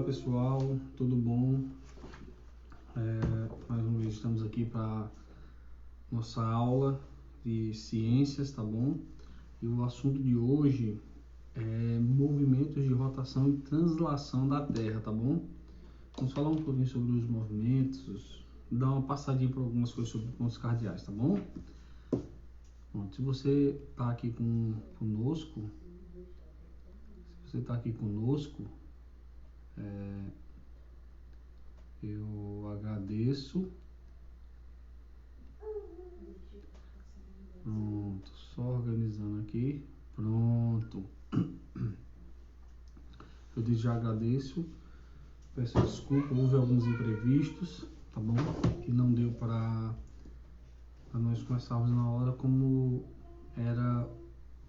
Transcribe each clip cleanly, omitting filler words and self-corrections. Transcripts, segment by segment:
pessoal, tudo bom? Mais uma vez estamos aqui para nossa aula de ciências, tá bom? E o assunto de hoje é movimentos de rotação e translação da Terra, tá bom? Vamos falar um pouquinho sobre os movimentos, dar uma passadinha por algumas coisas sobre pontos cardeais, tá bom? Bom, se você está aqui conosco, eu agradeço. Pronto, só organizando aqui. Pronto. Eu desde já agradeço. Peço desculpa, houve alguns imprevistos, tá bom? Que não deu para nós começarmos na hora como era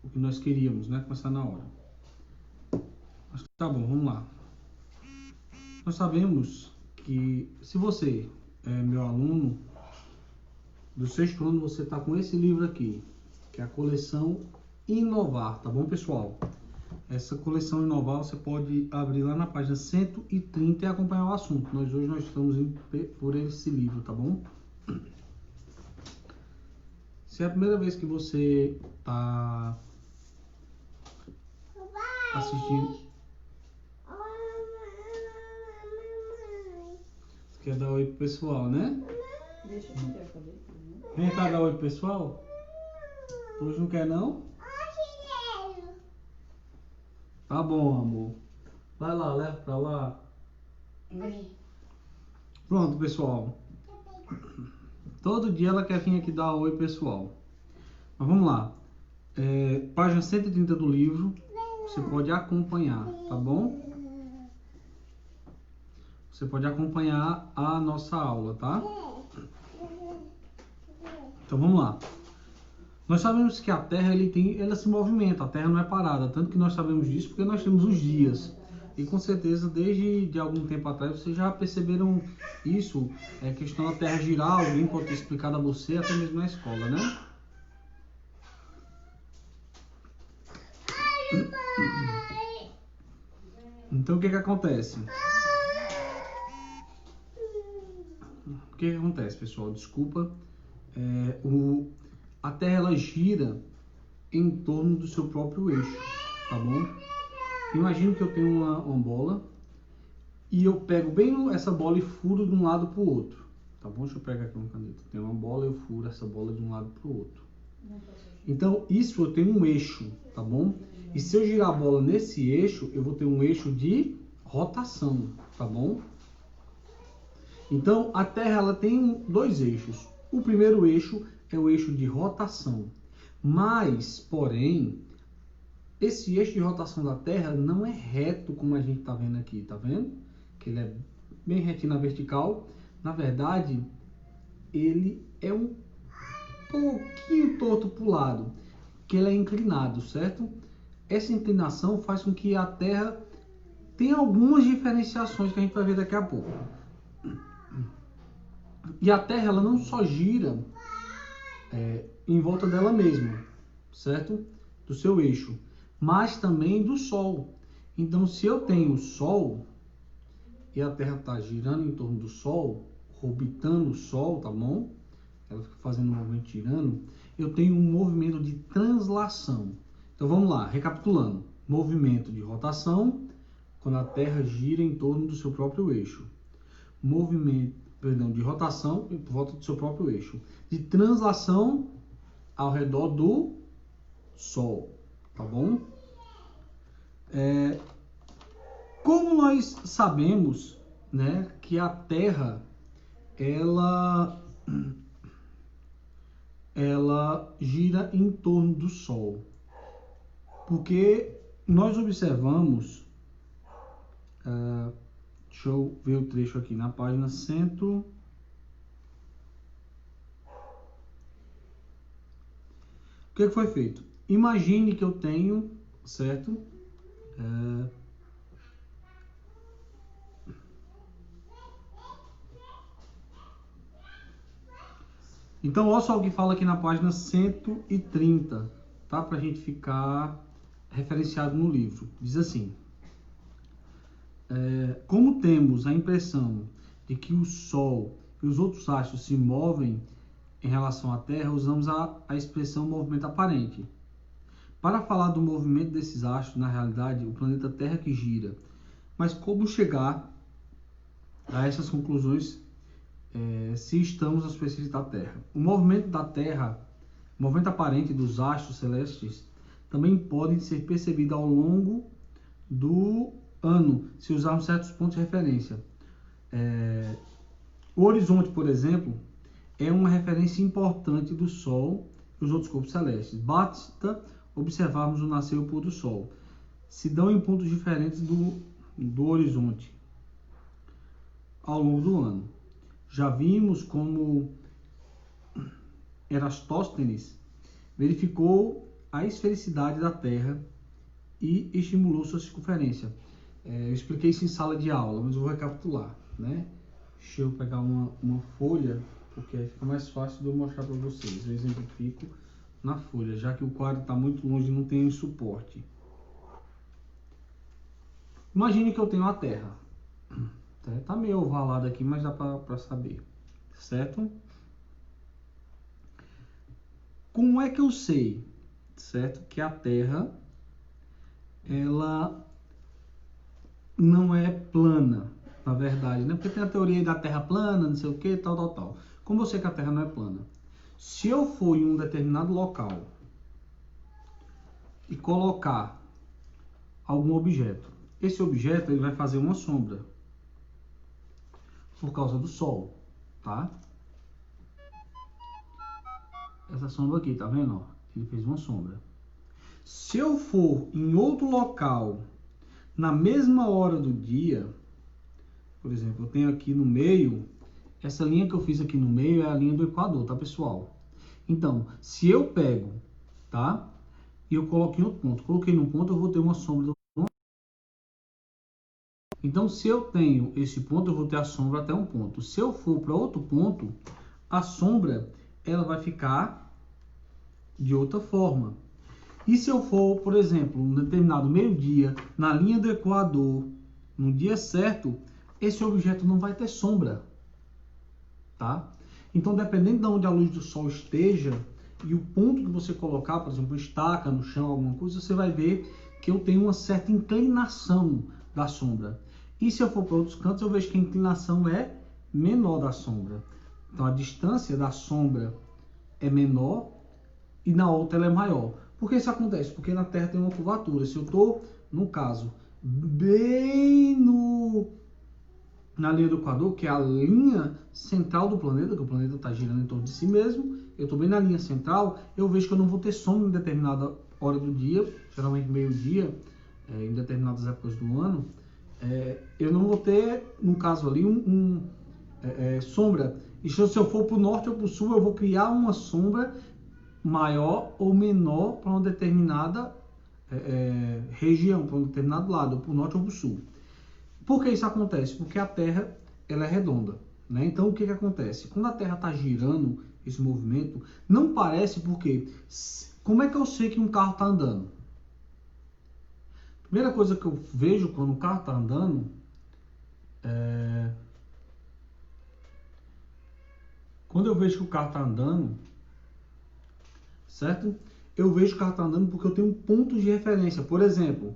o que nós queríamos, né? Começar na hora. Mas tá bom, vamos lá. Nós sabemos que se você é meu aluno do sexto ano, você está com esse livro aqui, que é a coleção Inovar, tá bom, pessoal? Essa coleção Inovar você pode abrir lá na página 130 e acompanhar o assunto. Hoje nós estamos indo por esse livro, tá bom? Se é a primeira vez que você está assistindo... Você quer dar oi pro pessoal, né? Deixa eu tirar a cabeça. Vem cá dar oi pro pessoal? Hoje não quer, não? Tá bom, amor. Vai lá, leva pra lá. Pronto, pessoal. Todo dia ela quer vir aqui dar oi, pessoal. Mas vamos lá. Página 130 do livro. Você pode acompanhar, tá bom? Você pode acompanhar a nossa aula, tá? Então vamos lá. Nós sabemos que a Terra ela se movimenta, a Terra não é parada, tanto que nós sabemos disso porque nós temos os dias. E com certeza, desde de algum tempo atrás, vocês já perceberam isso, questão da Terra girar, alguém pode ter explicado a você, até mesmo na escola, né? Então o que acontece? O que acontece, pessoal? Desculpa. A Terra ela gira em torno do seu próprio eixo, tá bom? Imagina que eu tenho uma bola e eu pego bem essa bola e furo de um lado para o outro, tá bom? Deixa eu pegar aqui uma caneta. Tem uma bola e eu furo essa bola de um lado para o outro. Então, isso eu tenho um eixo, tá bom? E se eu girar a bola nesse eixo, eu vou ter um eixo de rotação, tá bom? Então, a Terra ela tem dois eixos. O primeiro eixo é o eixo de rotação. Mas, porém, esse eixo de rotação da Terra não é reto como a gente está vendo aqui, tá vendo? Que ele é bem retinho na vertical. Na verdade, ele é um pouquinho torto para o lado, que ele é inclinado, certo? Essa inclinação faz com que a Terra tenha algumas diferenciações que a gente vai ver daqui a pouco. E a Terra ela não só gira em volta dela mesma, certo? Do seu eixo, mas também do Sol. Então, se eu tenho o Sol e a Terra está girando em torno do Sol, orbitando o Sol, tá bom? Ela fica fazendo um movimento girando. Eu tenho um movimento de translação. Então, vamos lá, recapitulando. Movimento de rotação, quando a Terra gira em torno do seu próprio eixo. De rotação em volta do seu próprio eixo. De translação ao redor do Sol, tá bom? Como nós sabemos, né, que a Terra ela gira em torno do Sol? Porque nós observamos, deixa eu ver o trecho aqui na página 100. O que foi feito? Imagine que eu tenho, certo? Então, olha só o que fala aqui na página 130, tá? Para a gente ficar referenciado no livro. Diz assim: como quando temos a impressão de que o Sol e os outros astros se movem em relação à Terra, usamos a expressão movimento aparente. Para falar do movimento desses astros, na realidade, o planeta Terra que gira. Mas como chegar a essas conclusões se estamos na superfície da Terra? O movimento da Terra, o movimento aparente dos astros celestes, também podem ser percebidos ao longo do ano, se usarmos certos pontos de referência. O horizonte, por exemplo, é uma referência importante do Sol e os outros corpos celestes. Basta observarmos o nascer e o pôr do Sol. Se dão em pontos diferentes do horizonte ao longo do ano. Já vimos como Eratóstenes verificou a esfericidade da Terra e estimulou sua circunferência. Eu expliquei isso em sala de aula, mas eu vou recapitular, né? Deixa eu pegar uma folha, porque aí fica mais fácil de eu mostrar para vocês. Eu exemplifico na folha, já que o quadro está muito longe e não tem suporte. Imagine que eu tenho a Terra. Está meio ovalado aqui, mas dá para saber, certo? Como é que eu sei, certo, que a Terra ela não é plana, na verdade, né? Porque tem a teoria da Terra plana, não sei o que, tal. Como eu sei que a Terra não é plana? Se eu for em um determinado local e colocar algum objeto, esse objeto ele vai fazer uma sombra por causa do Sol, tá? Essa sombra aqui, tá vendo? Ó, ele fez uma sombra. Se eu for em outro local na mesma hora do dia, por exemplo, eu tenho aqui no meio, essa linha que eu fiz aqui no meio é a linha do Equador, tá, pessoal? Então, se eu pego, tá? E eu coloco em outro ponto, coloquei num ponto, eu vou ter uma sombra. Então, se eu tenho esse ponto, eu vou ter a sombra até um ponto. Se eu for para outro ponto, a sombra ela vai ficar de outra forma. E se eu for, por exemplo, um determinado meio-dia, na linha do Equador, no dia certo, esse objeto não vai ter sombra, tá? Então, dependendo de onde a luz do Sol esteja e o ponto que você colocar, por exemplo, estaca no chão, alguma coisa, você vai ver que eu tenho uma certa inclinação da sombra. E se eu for para outros cantos, eu vejo que a inclinação é menor da sombra. Então, a distância da sombra é menor e na outra ela é maior. Por que isso acontece? Porque na Terra tem uma curvatura. Se eu estou, no caso, bem na linha do Equador, que é a linha central do planeta, que o planeta está girando em torno de si mesmo, eu estou bem na linha central, eu vejo que eu não vou ter sombra em determinada hora do dia, geralmente meio-dia, em determinadas épocas do ano, eu não vou ter, no caso ali, sombra. E se eu for para o norte ou para o sul, eu vou criar uma sombra maior ou menor para uma determinada região, para um determinado lado, para o norte ou para o sul. Por que isso acontece? Porque a Terra ela é redonda, né? Então o que acontece? Quando a Terra está girando, esse movimento, não parece porque... Como é que eu sei que um carro está andando? Primeira coisa que eu vejo quando o carro está andando quando eu vejo que o carro está andando, certo? Eu vejo que o carro está andando porque eu tenho pontos de referência. Por exemplo,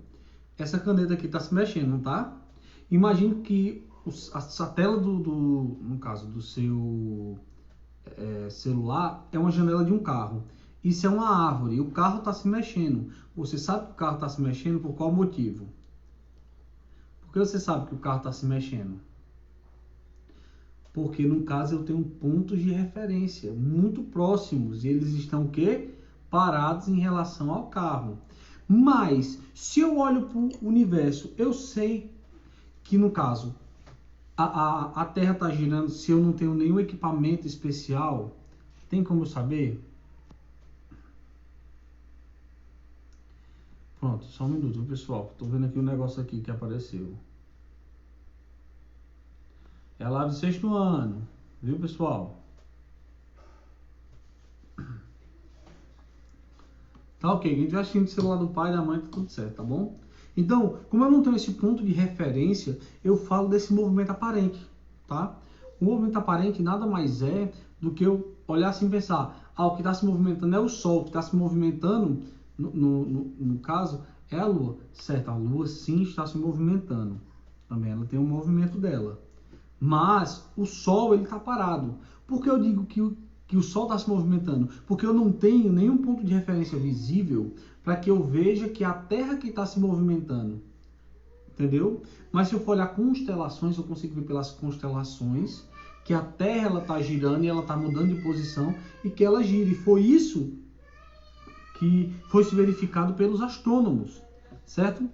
essa caneta aqui está se mexendo, não está? Imagine que a tela no caso do seu celular é uma janela de um carro. Isso é uma árvore, o carro está se mexendo. Você sabe que o carro está se mexendo por qual motivo? Por que você sabe que o carro está se mexendo? Porque no caso eu tenho pontos de referência muito próximos e eles estão o quê? Parados em relação ao carro. Mas se eu olho para o universo, eu sei que no caso a Terra está girando. Se eu não tenho nenhum equipamento especial, tem como eu saber? Pronto, só um minuto, pessoal. Estou vendo aqui um negócio aqui que apareceu. É a live do 6º ano, viu, pessoal? Tá ok, quem estiver assistindo o celular do pai e da mãe, tá tudo certo, tá bom? Então, como eu não tenho esse ponto de referência, eu falo desse movimento aparente, tá? O movimento aparente nada mais é do que eu olhar assim e pensar, o que está se movimentando é o Sol, o que está se movimentando, no caso, é a Lua. Certo, a Lua sim está se movimentando, também ela tem um movimento dela. Mas o Sol, ele está parado. Por que eu digo que o Sol está se movimentando? Porque eu não tenho nenhum ponto de referência visível para que eu veja que a Terra que está se movimentando. Entendeu? Mas se eu for olhar constelações, eu consigo ver pelas constelações que a Terra está girando e ela está mudando de posição e que ela gira. E foi isso que foi se verificado pelos astrônomos, certo?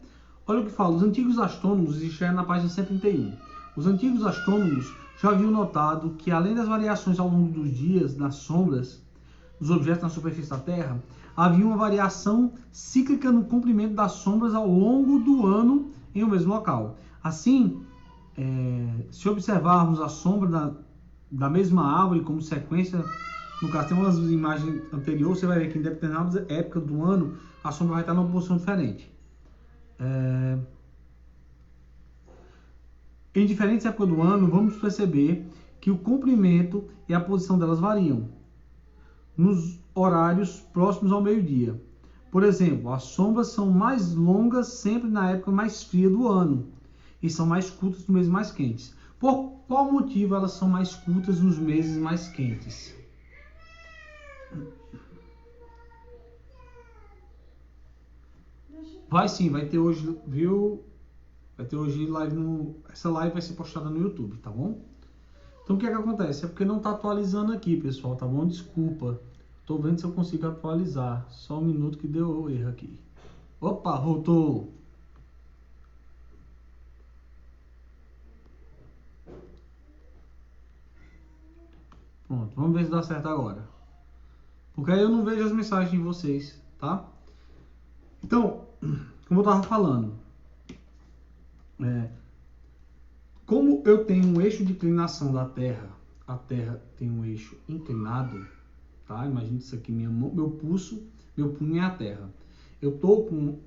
Olha o que fala, os antigos astrônomos, isso é na página 131. Os antigos astrônomos já haviam notado que, além das variações ao longo dos dias nas sombras dos objetos na superfície da Terra, havia uma variação cíclica no comprimento das sombras ao longo do ano em um mesmo local. Assim, se observarmos a sombra da mesma árvore como sequência, no caso tem umas imagens anteriores, você vai ver que em determinada época do ano a sombra vai estar numa posição diferente. Em diferentes épocas do ano, vamos perceber que o comprimento e a posição delas variam nos horários próximos ao meio-dia. Por exemplo, as sombras são mais longas sempre na época mais fria do ano e são mais curtas nos meses mais quentes. Por qual motivo elas são mais curtas nos meses mais quentes? Vai sim, vai ter hoje, viu? Vai ter hoje live essa live vai ser postada no YouTube, tá bom? Então o que é que acontece? É porque não tá atualizando aqui, pessoal, tá bom? Desculpa. Tô vendo se eu consigo atualizar. Só um minuto que deu erro aqui. Opa, voltou. Pronto, vamos ver se dá certo agora. Porque aí eu não vejo as mensagens de vocês, tá? Então, como eu tava falando, como eu tenho um eixo de inclinação da Terra, a Terra tem um eixo inclinado, tá? Imagina isso aqui, meu punho é a Terra. Eu tô com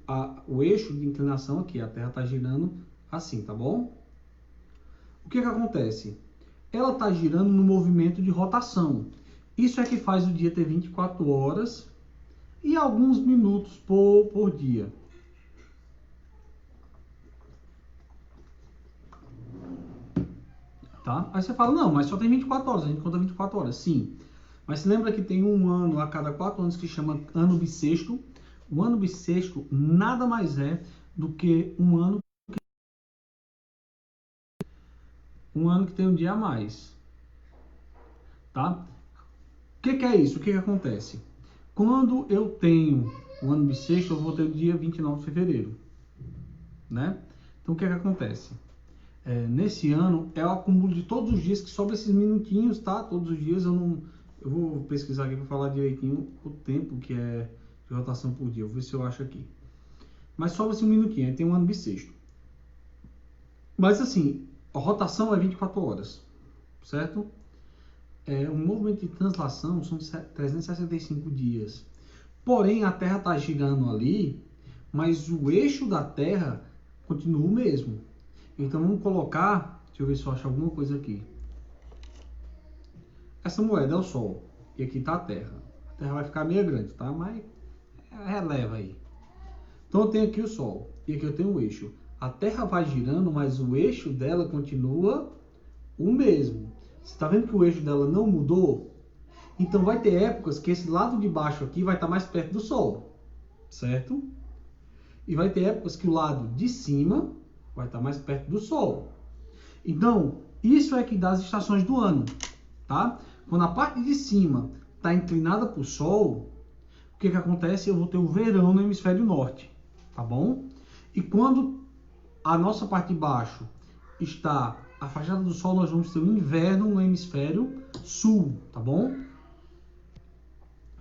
o eixo de inclinação aqui, a Terra tá girando assim, tá bom? O que que acontece? Ela tá girando no movimento de rotação. Isso é que faz o dia ter 24 horas e alguns minutos por dia. Tá? Aí você fala, não, mas só tem 24 horas, a gente conta 24 horas. Sim, mas se lembra que tem um ano a cada 4 anos que chama ano bissexto. O ano bissexto nada mais é do que um ano que tem um dia a mais. Tá? O que é isso? O que acontece? Quando eu tenho o ano bissexto, eu vou ter o dia 29 de fevereiro. Né? Então o que acontece? Nesse ano é o acúmulo de todos os dias que sobra esses minutinhos, tá? Todos os dias eu vou pesquisar aqui para falar direitinho o tempo que é de rotação por dia. Vou ver se eu acho aqui. Mas sobra esse minutinho, aí tem um ano bissexto. Mas assim, a rotação é 24 horas, certo? Um movimento de translação são 365 dias. Porém, a Terra está girando ali, mas o eixo da Terra continua o mesmo. Então vamos colocar, deixa eu ver se eu acho alguma coisa aqui. Essa moeda é o Sol e aqui está a Terra. A Terra vai ficar meio grande, tá? Mas releva aí. Então eu tenho aqui o Sol e aqui eu tenho o eixo. A Terra vai girando, mas o eixo dela continua o mesmo. Você está vendo que o eixo dela não mudou? Então vai ter épocas que esse lado de baixo aqui vai estar mais perto do Sol, certo? E vai ter épocas que o lado de cima vai estar mais perto do Sol. Então, isso é que dá as estações do ano, tá? Quando a parte de cima está inclinada para o Sol, o que acontece? Eu vou ter o verão no hemisfério norte, tá bom? E quando a nossa parte de baixo está afastada do Sol, nós vamos ter o inverno no hemisfério sul, tá bom?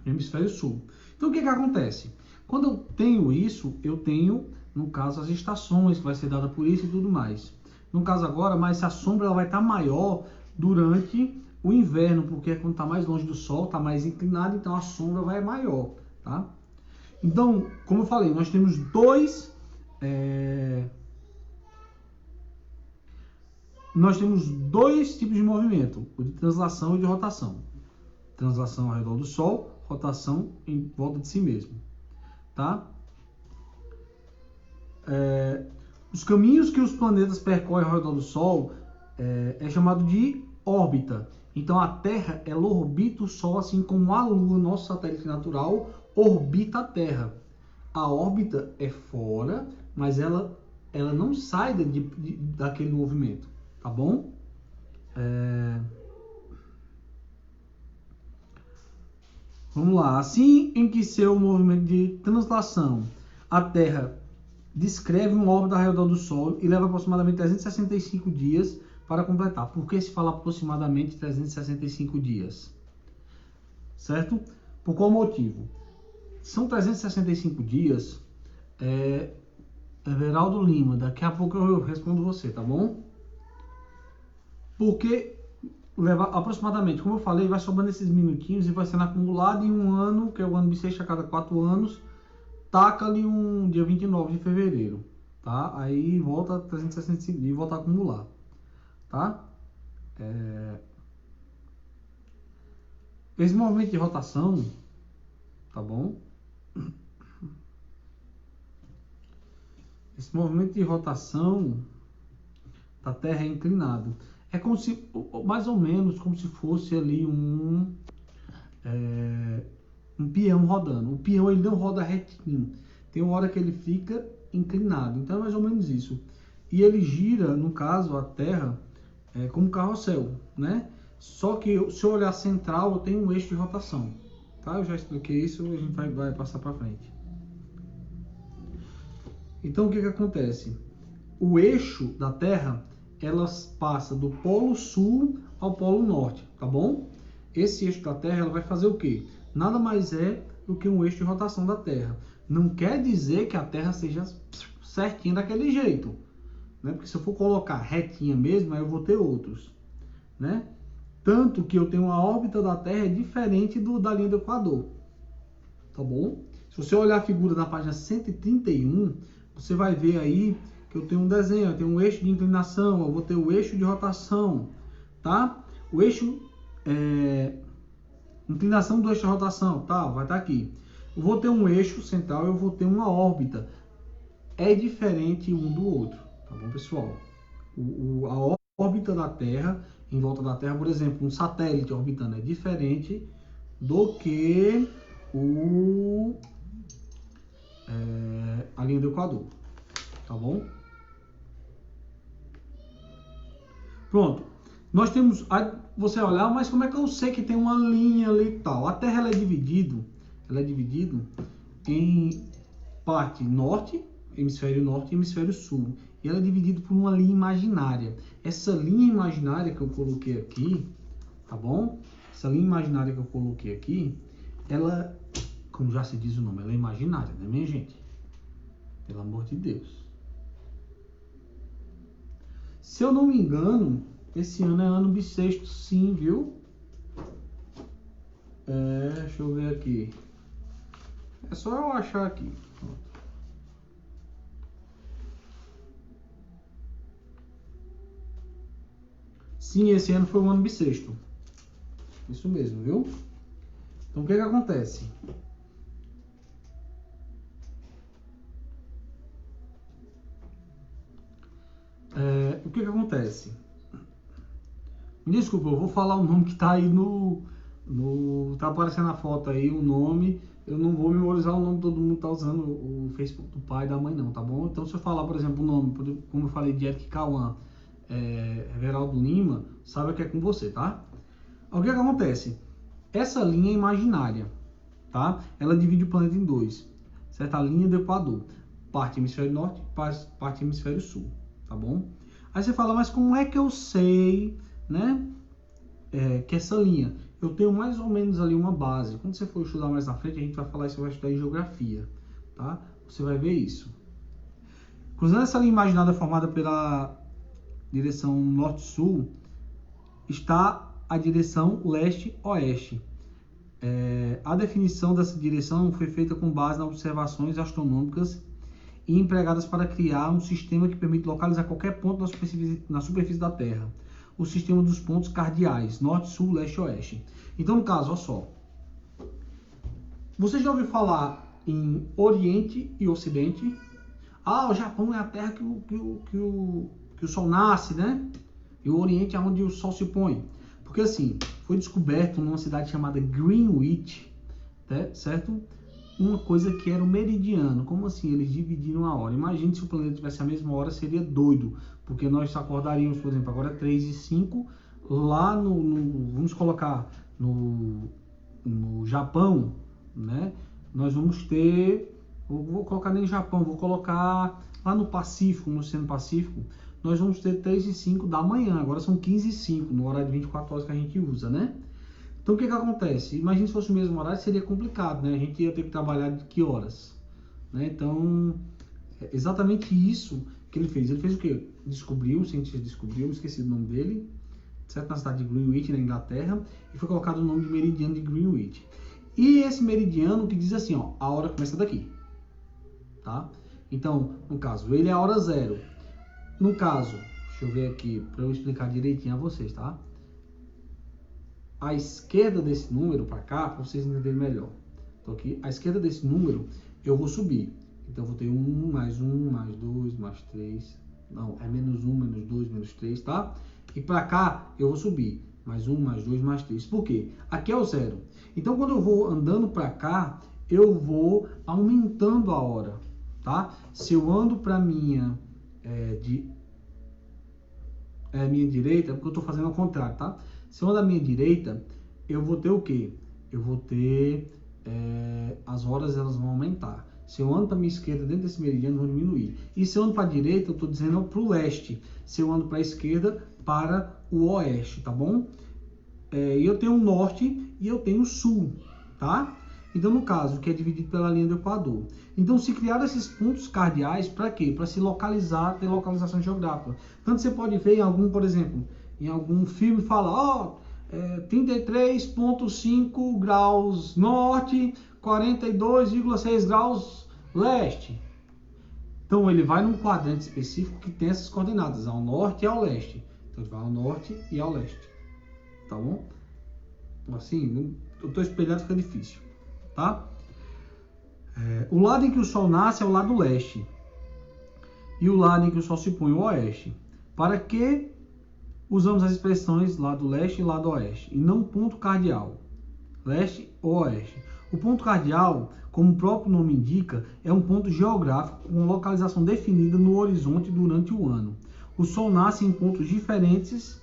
Hemisfério sul. Então, o que acontece? Quando eu tenho isso, eu tenho, no caso, as estações, que vai ser dada por isso e tudo mais. No caso agora, mas a sombra ela vai estar maior durante o inverno, porque quando está mais longe do Sol, está mais inclinado, então a sombra vai maior, tá? Então, como eu falei, nós temos dois nós temos dois tipos de movimento, o de translação e de rotação. Translação ao redor do Sol, rotação em volta de si mesmo, tá? Os caminhos que os planetas percorrem ao redor do Sol é chamado de órbita. Então a Terra, ela orbita o Sol assim como a Lua, nosso satélite natural, orbita a Terra. A órbita é fora, mas ela não sai daquele movimento, tá bom? Vamos lá. Assim em que seu movimento de translação, a Terra descreve uma órbita ao redor do Sol e leva aproximadamente 365 dias para completar. Por que se fala aproximadamente 365 dias? Certo? Por qual motivo? São 365 dias. Everaldo Lima, daqui a pouco eu respondo você, tá bom? Porque leva aproximadamente, como eu falei, vai sobrando esses minutinhos e vai sendo acumulado em um ano, que é o ano bissexto a cada 4 anos, taca ali um dia 29 de fevereiro, tá? Aí volta 365 dias e volta a acumular, tá? Esse movimento de rotação, tá bom? Esse movimento de rotação da Terra é inclinado. É como se, mais ou menos, como se fosse ali um peão rodando. O peão, ele não roda retinho. Tem uma hora que ele fica inclinado. Então é mais ou menos isso. E ele gira, no caso, a Terra, como carrossel, né? Só que se eu olhar central, eu tenho um eixo de rotação. Tá? Eu já expliquei isso, a gente vai passar para frente. Então o que acontece? O eixo da Terra, elas passa do polo sul ao polo norte, tá bom? Esse eixo da Terra, ela vai fazer o quê? Nada mais é do que um eixo de rotação da Terra. Não quer dizer que a Terra seja certinha daquele jeito, né? Porque se eu for colocar retinha mesmo, aí eu vou ter outros, né? Tanto que eu tenho a órbita da Terra diferente da linha do Equador, tá bom? Se você olhar a figura na página 131, você vai ver aí que eu tenho um desenho, eu tenho um eixo de inclinação, eu vou ter o eixo de rotação, tá? O eixo, inclinação do eixo de rotação, tá? Vai estar aqui. Eu vou ter um eixo central, eu vou ter uma órbita. É diferente um do outro, tá bom, pessoal? A órbita da Terra, em volta da Terra, por exemplo, um satélite orbitando é diferente do que a linha do Equador, tá bom? Pronto. Nós temos, você olhar, mas como é que eu sei que tem uma linha ali e tal? A Terra ela é dividida em parte norte, hemisfério norte e hemisfério sul. E ela é dividida por uma linha imaginária. Essa linha imaginária que eu coloquei aqui, tá bom? Essa linha imaginária que eu coloquei aqui, ela, como já se diz o nome, ela é imaginária, né, minha gente? Pelo amor de Deus. Se eu não me engano, esse ano é ano bissexto, sim, viu? Deixa eu ver aqui. É só eu achar aqui. Sim, esse ano foi um ano bissexto. Isso mesmo, viu? Então, o que acontece? O que acontece? Me desculpa, eu vou falar o nome que tá aí tá aparecendo na foto aí, o nome. Eu não vou memorizar o nome, todo mundo tá usando o Facebook do pai e da mãe não, tá bom? Então se eu falar, por exemplo, o nome, como eu falei de Eric Cauã, Everaldo Lima, saiba que é com você, tá? O que acontece? Essa linha é imaginária, tá? Ela divide o planeta em dois, certo? A linha do Equador, parte hemisfério norte, parte hemisfério sul, tá bom? Aí você fala, mas como é que eu sei, né, que essa linha, eu tenho mais ou menos ali uma base. Quando você for estudar mais na frente, a gente vai falar isso, você vai estudar em geografia, tá? Você vai ver isso. Cruzando essa linha imaginária formada pela direção norte-sul, está a direção leste-oeste. A definição dessa direção foi feita com base nas observações astronômicas e empregadas para criar um sistema que permite localizar qualquer ponto na superfície da Terra. O sistema dos pontos cardeais, norte, sul, leste e oeste. Então, no caso, olha só. Você já ouviu falar em Oriente e Ocidente? Ah, o Japão é a terra que o Sol nasce, né? E o Oriente é onde o Sol se põe. Porque assim, foi descoberto numa cidade chamada Greenwich, né? Certo? Uma coisa que era o meridiano. Como assim? Eles dividiram a hora. Imagine se o planeta tivesse a mesma hora, seria doido. Porque nós acordaríamos, por exemplo, agora 3h05, lá vamos colocar no Japão, né? Nós vamos ter, vou colocar nem Japão, vou colocar lá no Pacífico, no Oceano Pacífico, nós vamos ter 3h05 da manhã, agora são 15h05, no horário de 24 horas que a gente usa, né? Então o que acontece? Imagina se fosse o mesmo horário, seria complicado, né? A gente ia ter que trabalhar de que horas? Né? Então, é exatamente isso que ele fez. Ele fez o quê? Descobriu, o cientista descobriu, esqueci o nome dele, certo? Na cidade de Greenwich, na Inglaterra, e foi colocado o nome de meridiano de Greenwich. E esse meridiano que diz assim, ó, a hora começa daqui, tá? Então, no caso, ele é a hora 0. No caso, deixa eu ver aqui, para eu explicar direitinho a vocês, tá? À esquerda desse número para cá, para vocês entenderem melhor. Então aqui, à esquerda desse número, eu vou subir. Então eu vou ter 1, mais 2, mais 3. Não, é menos 1, menos 2, menos 3, tá? E para cá, eu vou subir. Mais 1, mais 2, mais 3. Por quê? Aqui é o 0. Então quando eu vou andando para cá, eu vou aumentando a hora, tá? Se eu ando para minha direita, porque eu estou fazendo ao contrário, tá? Se eu ando à minha direita, eu vou ter o quê? Eu vou ter as horas, elas vão aumentar. Se eu ando para a minha esquerda, dentro desse meridiano, vão diminuir. E se eu ando para a direita, eu estou dizendo para o leste. Se eu ando para a esquerda, para o oeste, tá bom? E eu tenho o norte e eu tenho o sul, tá? Então, no caso, que é dividido pela linha do Equador. Então, se criaram esses pontos cardeais, para quê? Para se localizar, ter localização geográfica. Tanto você pode ver em algum, por exemplo, em algum filme fala, 33,5 graus norte, 42,6 graus leste. Então, ele vai num quadrante específico que tem essas coordenadas, ao norte e ao leste. Então, ele vai ao norte e ao leste. Tá bom? Assim, eu estou espelhado, fica difícil. Tá? O lado em que o Sol nasce é o lado leste. E o lado em que o Sol se põe, o oeste. Para que usamos as expressões lado leste e lado oeste? E não ponto cardeal. Leste ou oeste. O ponto cardeal, como o próprio nome indica, é um ponto geográfico com localização definida no horizonte durante o ano. O Sol nasce em pontos diferentes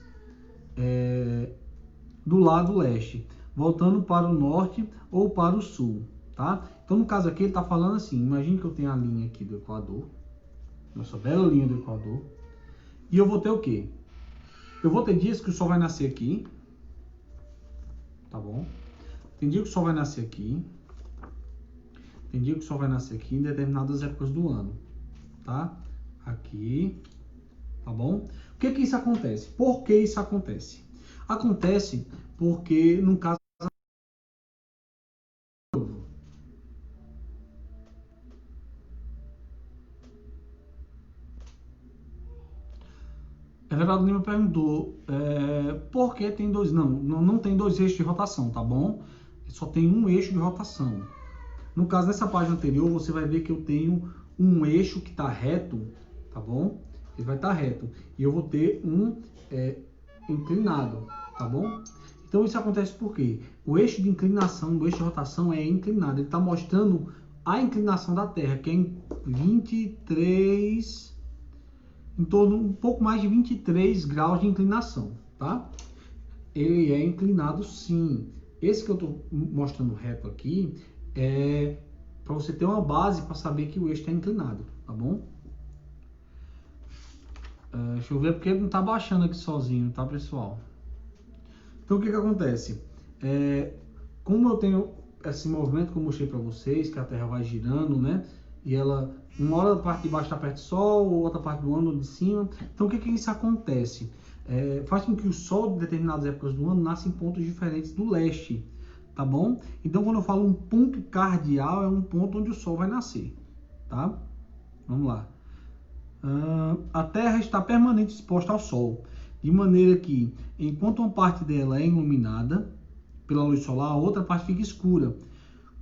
do lado leste, voltando para o norte ou para o sul, tá? Então, no caso aqui, ele está falando assim, imagine que eu tenho a linha aqui do Equador, nossa bela linha do Equador, e eu vou ter o quê? Eu vou ter dias que o Sol vai nascer aqui, tá bom? Tem dia que o Sol vai nascer aqui, tem dia que o Sol vai nascer aqui em determinadas épocas do ano, tá? Aqui, tá bom? O que isso acontece? Por que isso acontece? Acontece porque, no caso, Everaldo Lima perguntou por que tem dois? Não tem dois eixos de rotação, tá bom? Só tem um eixo de rotação. No caso, nessa página anterior, você vai ver que eu tenho um eixo que está reto, tá bom? Ele vai estar reto. E eu vou ter um inclinado, tá bom? Então, isso acontece por quê? O eixo de inclinação, do eixo de rotação é inclinado. Ele está mostrando a inclinação da Terra, que é em 23... em torno um pouco mais de 23 graus de inclinação, tá? Ele é inclinado sim. Esse que eu estou mostrando reto aqui é para você ter uma base para saber que o eixo está inclinado, tá bom? Deixa eu ver porque ele não está baixando aqui sozinho, tá, pessoal? Então, o que acontece? Como eu tenho esse movimento que eu mostrei para vocês, que a Terra vai girando, né? E ela, uma hora a parte de baixo está perto do Sol, outra parte do ano de cima. Então, o que isso acontece? Faz com que o Sol, em determinadas épocas do ano, nasça em pontos diferentes do leste, tá bom? Então, quando eu falo um ponto cardeal, é um ponto onde o Sol vai nascer, tá? Vamos lá. A Terra está permanentemente exposta ao Sol, de maneira que, enquanto uma parte dela é iluminada pela luz solar, a outra parte fica escura.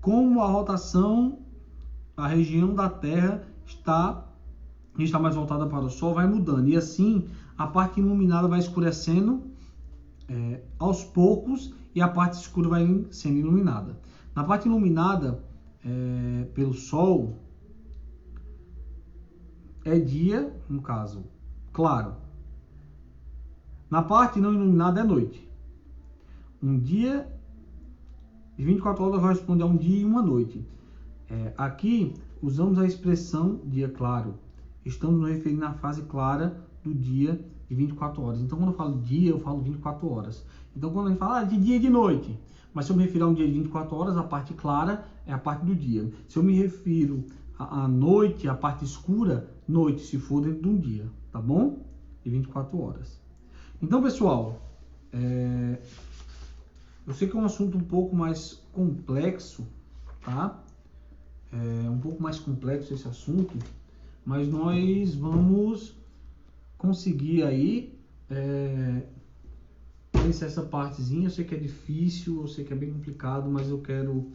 Como a rotação, a região da Terra está mais voltada para o Sol, vai mudando. E assim, a parte iluminada vai escurecendo aos poucos e a parte escura vai sendo iluminada. Na parte iluminada pelo Sol, é dia, no caso, claro. Na parte não iluminada é noite. Um dia de 24 horas corresponde a um dia e uma noite. Aqui usamos a expressão dia claro. Estamos nos referindo à fase clara do dia de 24 horas. Então, quando eu falo dia, eu falo 24 horas. Então, quando a gente fala de dia e de noite, mas se eu me refiro a um dia de 24 horas, a parte clara é a parte do dia. Se eu me refiro à noite, a parte escura, noite, se for dentro de um dia, tá bom? De 24 horas. Então, pessoal, eu sei que é um assunto um pouco mais complexo, tá? É um pouco mais complexo esse assunto, mas nós vamos conseguir aí vencer essa partezinha. Eu sei que é difícil, eu sei que é bem complicado, mas eu quero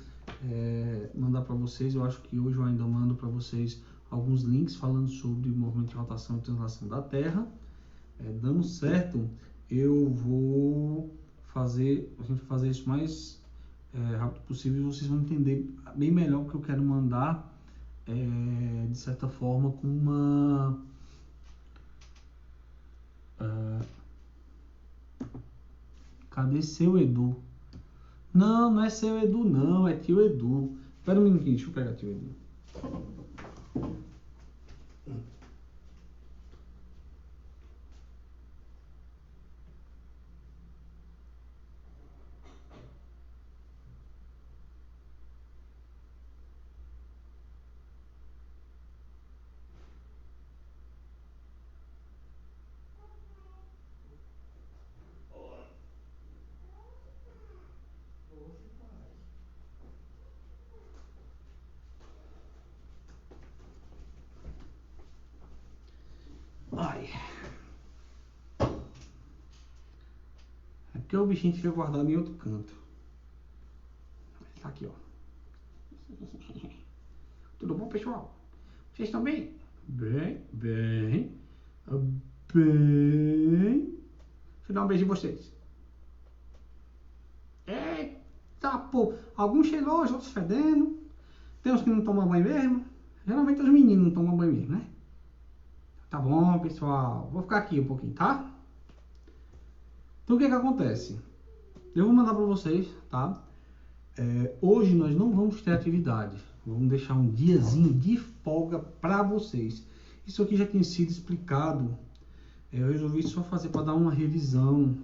mandar para vocês. Eu acho que hoje eu ainda mando para vocês alguns links falando sobre o movimento de rotação e translação da Terra. Dando certo, eu vou a gente vai fazer isso mais rápido possível, e vocês vão entender bem melhor o que eu quero mandar, de certa forma, com uma cadê seu Edu? Não, não é seu Edu não, é tio Edu. Espera um minutinho, deixa eu pegar tio Edu. Ai. É porque o bichinho fica guardado em outro canto. Tá aqui, ó. Tudo bom, pessoal? Vocês estão bem? Bem. Deixa eu dar um beijo em vocês. Eita, pô. Alguns cheirosos, outros fedendo. Tem uns que não tomam banho mesmo. Geralmente os meninos não tomam banho mesmo, né? Tá bom, pessoal. Vou ficar aqui um pouquinho, tá? Então, o que acontece? Eu vou mandar para vocês, tá? Hoje nós não vamos ter atividade. Vamos deixar um diazinho de folga para vocês. Isso aqui já tinha sido explicado. Eu resolvi só fazer para dar uma revisão,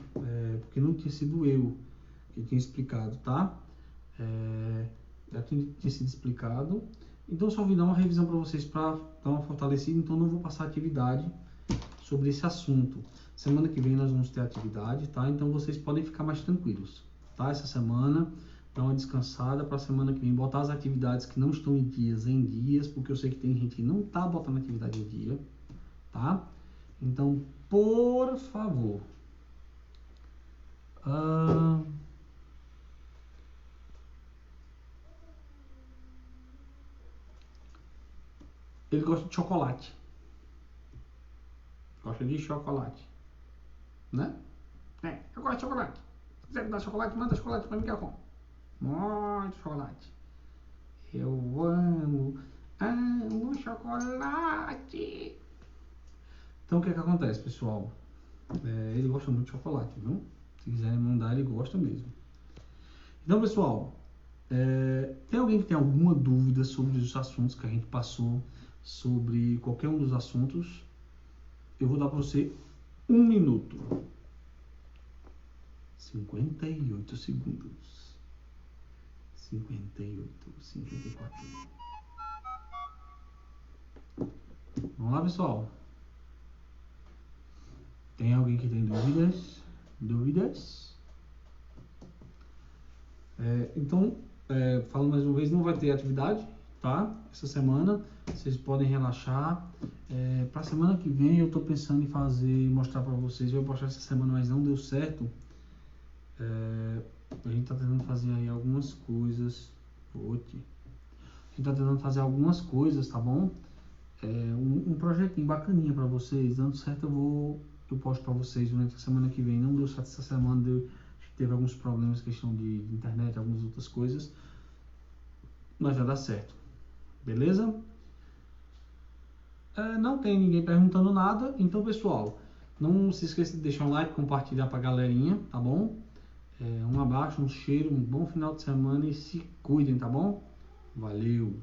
porque não tinha sido eu que tinha explicado, tá? Já tinha sido explicado. Então só vim dar uma revisão para vocês para dar uma fortalecida. Então não vou passar atividade sobre esse assunto. Semana que vem nós vamos ter atividade, tá? Então vocês podem ficar mais tranquilos, tá? Essa semana dar uma descansada para a semana que vem, botar as atividades que não estão em dias, porque eu sei que tem gente que não tá botando atividade em dia, tá? Então, por favor, ele gosta de chocolate. Gosta de chocolate, né? Eu gosto de chocolate. Se quiser me dar chocolate, manda chocolate para mim que eu como. Muito chocolate. Eu amo chocolate. Então o que acontece, pessoal? Ele gosta muito de chocolate, viu? Se quiserem mandar, ele gosta mesmo. Então, pessoal, tem alguém que tem alguma dúvida sobre os assuntos que a gente passou, sobre qualquer um dos assuntos? Eu vou dar para você 1 minuto. 58 segundos. 58, 54. Vamos lá, pessoal. Tem alguém que tem dúvidas? Então, falo mais uma vez, não vai ter atividade, tá? Essa semana vocês podem relaxar. Pra semana que vem eu tô pensando em fazer, mostrar pra vocês. Eu ia postar essa semana, mas não deu certo. A gente tá tentando fazer aí algumas coisas. A gente tá tentando fazer algumas coisas, tá bom? Um projetinho bacaninha pra vocês. Dando certo eu posto pra vocês durante a semana que vem. Não deu certo essa semana, teve alguns problemas, questão de internet, algumas outras coisas. Mas vai dar certo. Beleza? Não tem ninguém perguntando nada. Então, pessoal, não se esqueça de deixar um like, compartilhar pra galerinha, tá bom? Um abraço, um cheiro, um bom final de semana e se cuidem, tá bom? Valeu!